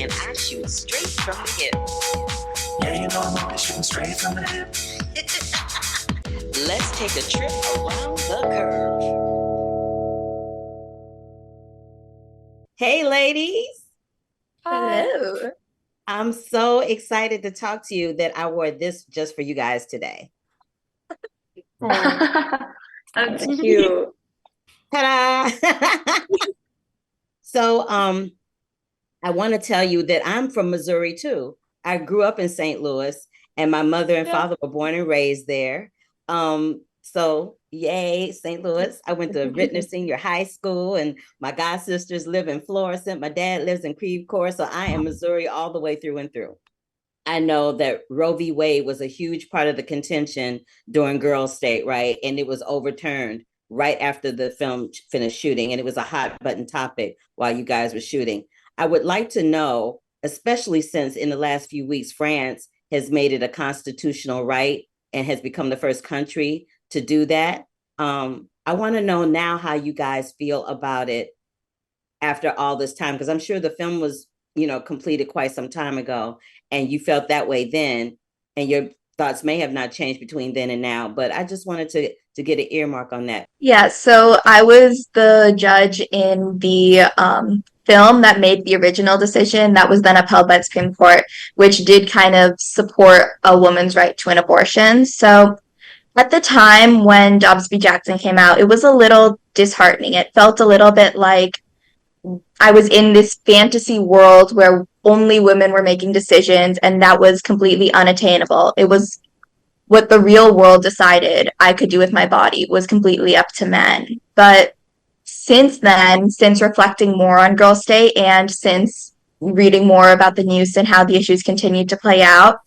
and I shoot straight from the hip. Yeah, you know I'm always shooting straight from the hip. Let's take a trip around the curve. Hey, ladies. Hello. I'm so excited to talk to you that I wore this just for you guys today. That's cute. Ta-da! So, I want to tell you that I'm from Missouri too. I grew up in St. Louis, and my mother and father were born and raised there. So yay, St. Louis. I went to Rittner Senior High School, and my god sisters live in Florissant. My dad lives in Creve Coeur, so I am Missouri all the way through and through. I know that Roe v. Wade was a huge part of the contention during Girls State, right? And it was overturned right after the film finished shooting, and it was a hot button topic while you guys were shooting. I would like to know, especially since in the last few weeks, France has made it a constitutional right and has become the first country to do that. I want to know now how you guys feel about it after all this time, because I'm sure the film was, completed quite some time ago, and you felt that way then, and your thoughts may have not changed between then and now, but I just wanted to get an earmark on that. Yeah, so I was the judge in the film that made the original decision that was then upheld by the Supreme Court, which did kind of support a woman's right to an abortion. So at the time when Dobbs v. Jackson came out, it was a little disheartening. It felt a little bit like I was in this fantasy world where only women were making decisions, and that was completely unattainable. It was what the real world decided I could do with my body was completely up to men. But since then, since reflecting more on Girl State and since reading more about the news and how the issues continue to play out,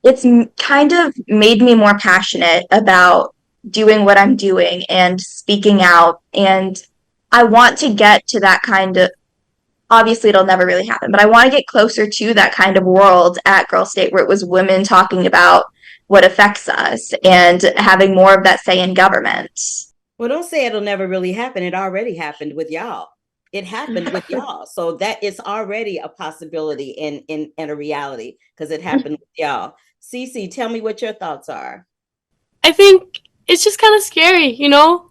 it's kind of made me more passionate about doing what I'm doing and speaking out. And I want to get to that kind of, obviously it'll never really happen, but I want to get closer to that kind of world at Girl State where it was women talking about what affects us and having more of that say in government. Well, don't say it'll never really happen. It already happened with y'all. It happened with y'all. So that is already a possibility in a reality because it happened with y'all. Cece, tell me what your thoughts are. I think it's just kind of scary,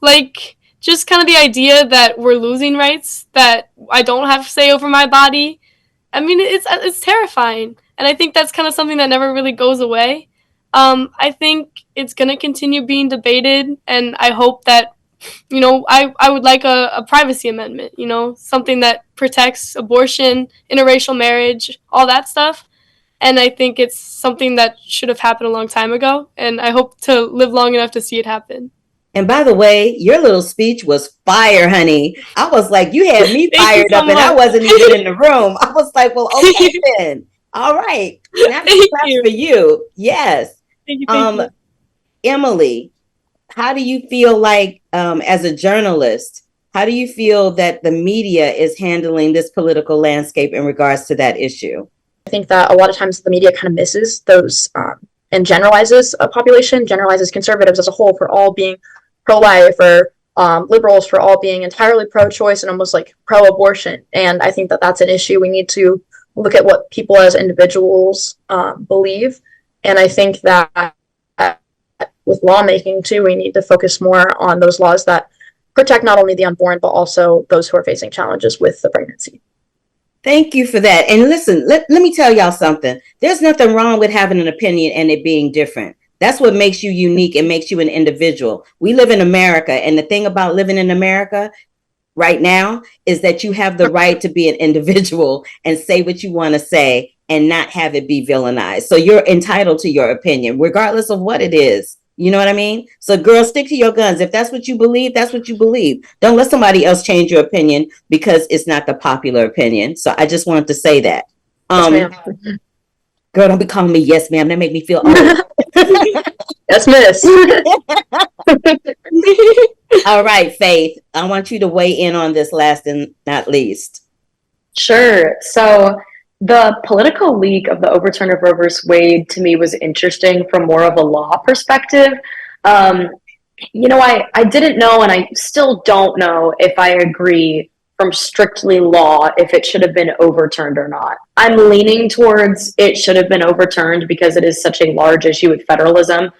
like just kind of the idea that we're losing rights, that I don't have say over my body. I mean, it's terrifying. And I think that's kind of something that never really goes away. I think it's going to continue being debated, and I hope that, I would like a privacy amendment, something that protects abortion, interracial marriage, all that stuff. And I think it's something that should have happened a long time ago, and I hope to live long enough to see it happen. And by the way, your little speech was fire, honey. I was like, you had me fired up, and I wasn't even in the room. I was like, well, okay then. All right. Now claps for you. Yes. Thank you. Emily, how do you feel like, as a journalist, how do you feel that the media is handling this political landscape in regards to that issue? I think that a lot of times the media kind of misses those and generalizes a population, generalizes conservatives as a whole for all being pro-life, or liberals for all being entirely pro-choice and almost like pro-abortion. And I think that that's an issue. We need to look at what people as individuals believe. And I think that with lawmaking too, we need to focus more on those laws that protect not only the unborn, but also those who are facing challenges with the pregnancy. Thank you for that. And listen, let me tell y'all something. There's nothing wrong with having an opinion and it being different. That's what makes you unique and makes you an individual. We live in America, and the thing about living in America right now is that you have the right to be an individual and say what you want to say and not have it be villainized. So you're entitled to your opinion, regardless of what it is. You know what I mean? So girls, stick to your guns. If that's what you believe, that's what you believe. Don't let somebody else change your opinion because it's not the popular opinion. So I just wanted to say that. Yes, girl, don't be calling me yes, ma'am. That make me feel old. Yes, miss. All right, Faith, I want you to weigh in on this last and not least. Sure. So the political leak of the overturn of Roe vs. Wade to me was interesting from more of a law perspective. I didn't know, and I still don't know if I agree from strictly law if it should have been overturned or not. I'm leaning towards it should have been overturned because it is such a large issue with federalism,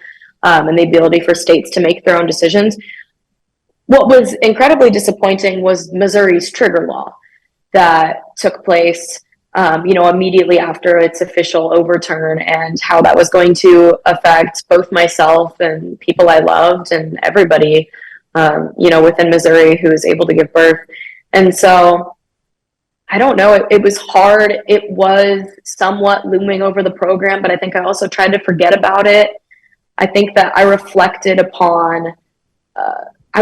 and the ability for states to make their own decisions. What was incredibly disappointing was Missouri's trigger law that took place, immediately after its official overturn, and how that was going to affect both myself and people I loved and everybody, within Missouri who was able to give birth. And so I don't know, it was hard. It was somewhat looming over the program, but I think I also tried to forget about it. I think that I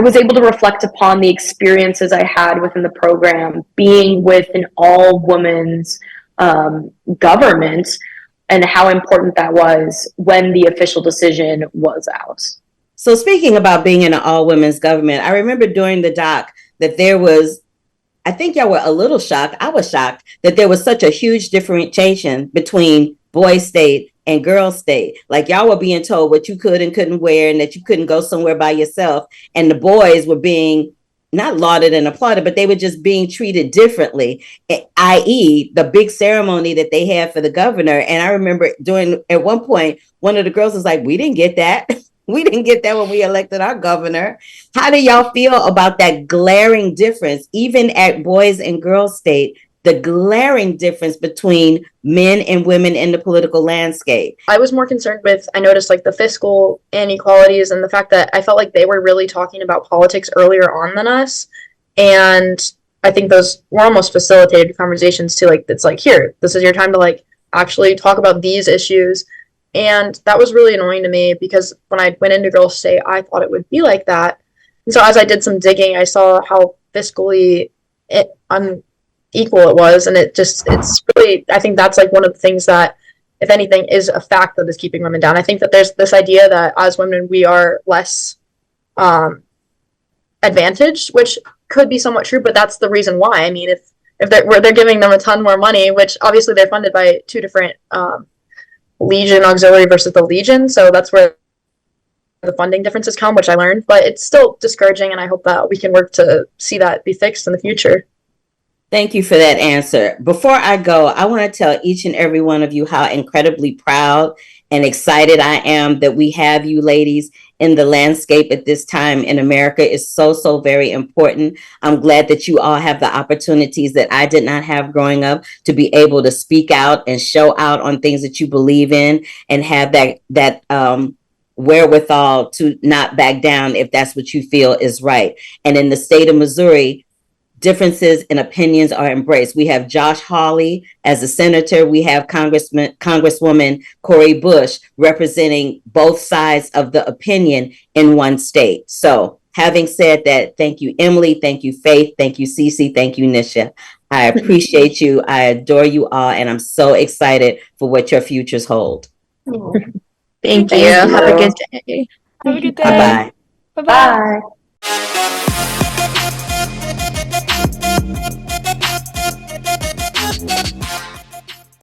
was able to reflect upon the experiences I had within the program, being with an all-women's government, and how important that was when the official decision was out. So speaking about being in an all-women's government, I remember during the doc that there was, I think y'all were a little shocked. I was shocked that there was such a huge differentiation between boy state and girl state. Like y'all were being told what you could and couldn't wear, and that you couldn't go somewhere by yourself. And the boys were being not lauded and applauded, but they were just being treated differently, i.e. the big ceremony that they had for the governor. And I remember at one point, one of the girls was like, we didn't get that. We didn't get that when we elected our governor. How do y'all feel about that glaring difference, even at boys and girls state, the glaring difference between men and women in the political landscape? I was more concerned with, I noticed like the fiscal inequalities and the fact that I felt like they were really talking about politics earlier on than us. And I think those were almost facilitated conversations too. Like, it's like, here, this is your time to like actually talk about these issues. And that was really annoying to me because when I went into Girls State, I thought it would be like that. And so as I did some digging, I saw how fiscally unequal it was. And it's really, I think that's like one of the things that, if anything, is a fact that is keeping women down. I think that there's this idea that as women, we are less advantaged, which could be somewhat true, but that's the reason why. I mean, if they're giving them a ton more money, which obviously they're funded by two different Legion Auxiliary versus the Legion, so that's where the funding differences come, which I learned, but it's still discouraging, and I hope that we can work to see that be fixed in the future. Thank you for that answer. Before I go, I want to tell each and every one of you how incredibly proud and excited I am that we have you ladies in the landscape at this time in America. Is so, so very important. I'm glad that you all have the opportunities that I did not have growing up to be able to speak out and show out on things that you believe in, and have that wherewithal to not back down if that's what you feel is right. And in the state of Missouri, differences in opinions are embraced. We have Josh Hawley as a senator. We have Congresswoman Cori Bush representing both sides of the opinion in one state. So having said that, thank you, Emily. Thank you, Faith. Thank you, Cece. Thank you, Nisha. I appreciate you. I adore you all. And I'm so excited for what your futures hold. Thank you. Have a good day. Have a good day. Bye-bye. Bye-bye. Bye.